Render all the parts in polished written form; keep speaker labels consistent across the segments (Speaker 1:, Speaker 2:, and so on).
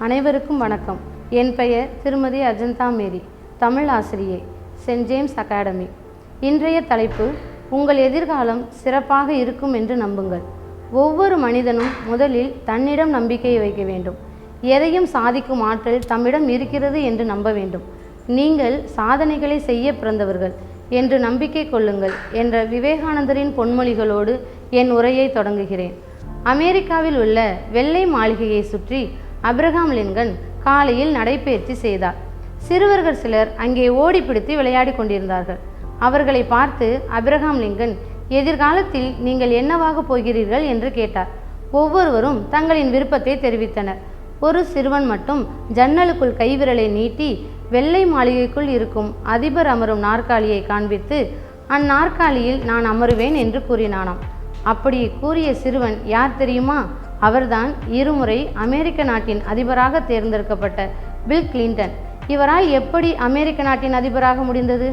Speaker 1: அனைவருக்கும் வணக்கம். என் பெயர் திருமதி அஜந்தா மேரி, தமிழ் ஆசிரியை, சென்ட் ஜேம்ஸ் அகாடமி. இன்றைய தலைப்பு, உங்கள் எதிர்காலம் சிறப்பாக இருக்கும் என்று நம்புங்கள். ஒவ்வொரு மனிதனும் முதலில் தன்னிடம் நம்பிக்கையை வைக்க வேண்டும். எதையும் சாதிக்கும் ஆற்றல் தம்மிடம் இருக்கிறது என்று நம்ப வேண்டும். நீங்கள் சாதனைகளை செய்ய பிறந்தவர்கள் என்று நம்பிக்கை கொள்ளுங்கள் என்ற விவேகானந்தரின் பொன்மொழிகளோடு என் உரையை தொடங்குகிறேன். அமெரிக்காவில் உள்ள வெள்ளை மாளிகையை சுற்றி அப்ரஹாம் லிங்கன் காலையில் நடைபயிற்சி செய்தார். சிறுவர்கள் சிலர் அங்கே ஓடி பிடித்து விளையாடி கொண்டிருந்தார்கள். அவர்களை பார்த்து அப்ரஹாம் லிங்கன், எதிர்காலத்தில் நீங்கள் என்னவாக போகிறீர்கள் என்று கேட்டார். ஒவ்வொருவரும் தங்களின் விருப்பத்தை தெரிவித்தனர். ஒரு சிறுவன் மட்டும் ஜன்னலுக்குள் கைவிரலை நீட்டி வெள்ளை மாளிகைக்குள் இருக்கும் அதிபர் அமரும் நாற்காலியை காண்பித்து, அந்நாற்காலியில் நான் அமருவேன் என்று கூறினானாம். அப்படி கூறிய சிறுவன் யார் தெரியுமா? அவர்தான் இருமுறை அமெரிக்க நாட்டின் அதிபராக தேர்ந்தெடுக்கப்பட்ட பில் கிளின்டன். இவரால் எப்படி அமெரிக்க நாட்டின் அதிபராக முடிந்தது?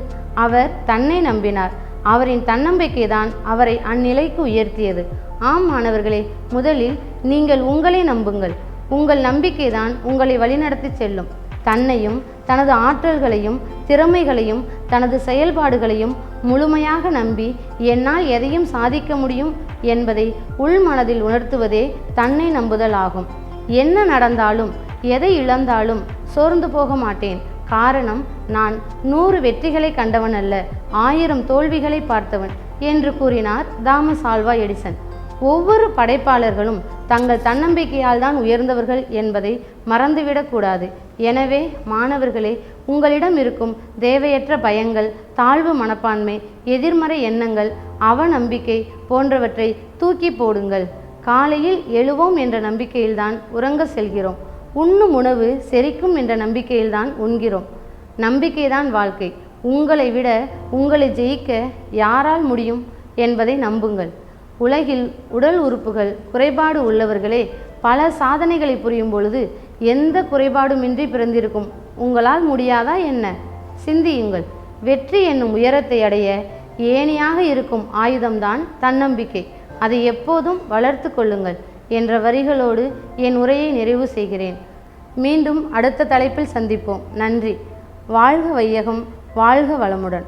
Speaker 1: அவர் தன்னை நம்பினார். அவரின் தன்னம்பிக்கை தான் அவரை அந்நிலைக்கு உயர்த்தியது. ஆம் மாணவர்களே, முதலில் நீங்கள் உங்களை நம்புங்கள். உங்கள் நம்பிக்கை தான் உங்களை வழிநடத்தி செல்லும். தன்னையும் தனது ஆற்றல்களையும் திறமைகளையும் தனது செயல்பாடுகளையும் முழுமையாக நம்பி என்னால் எதையும் சாதிக்க முடியும் என்பதை உள்மனதில் உணர்த்துவதே தன்னை நம்புதல் ஆகும். என்ன நடந்தாலும் எதை இழந்தாலும் சோர்ந்து போக மாட்டேன். காரணம், நான் 100 வெற்றிகளை கண்டவன் அல்ல, 1000 தோல்விகளை பார்த்தவன் என்று கூறினார் தாமஸ் ஆல்வா எடிசன். ஒவ்வொரு படைப்பாளர்களும் தங்கள் தன்னம்பிக்கையால் தான் உயர்ந்தவர்கள் என்பதை மறந்துவிடக்கூடாது. எனவே மாணவர்களே, உங்களிடம் இருக்கும் தேவையற்ற பயங்கள், தாழ்வு மனப்பான்மை, எதிர்மறை எண்ணங்கள், அவநம்பிக்கை போன்றவற்றை தூக்கி போடுங்கள். காலையில் எழுவோம் என்ற நம்பிக்கையில்தான் உறங்க செல்கிறோம். உண்ணும் உணவு செரிக்கும் என்ற நம்பிக்கையில்தான் உண்கிறோம். நம்பிக்கைதான் வாழ்க்கை. உங்களை விட உங்களை ஜெயிக்க யாரால் முடியும் என்பதை நம்புங்கள். உலகில் உடல் உறுப்புகள் குறைபாடு உள்ளவர்களே பல சாதனைகளை புரியும் பொழுது எந்த குறைபாடுமின்றி பிறந்திருக்கும் உங்களால் முடியாதா என்ன? சிந்தியுங்கள். வெற்றி என்னும் உயரத்தை அடைய ஏணியாக இருக்கும் ஆயுதம்தான் தன்னம்பிக்கை. அதை எப்போதும் வளர்த்து கொள்ளுங்கள் என்ற வரிகளோடு என் உரையை நிறைவு செய்கிறேன். மீண்டும் அடுத்த தலைப்பில் சந்திப்போம். நன்றி. வாழ்க வையகம், வாழ்க வளமுடன்.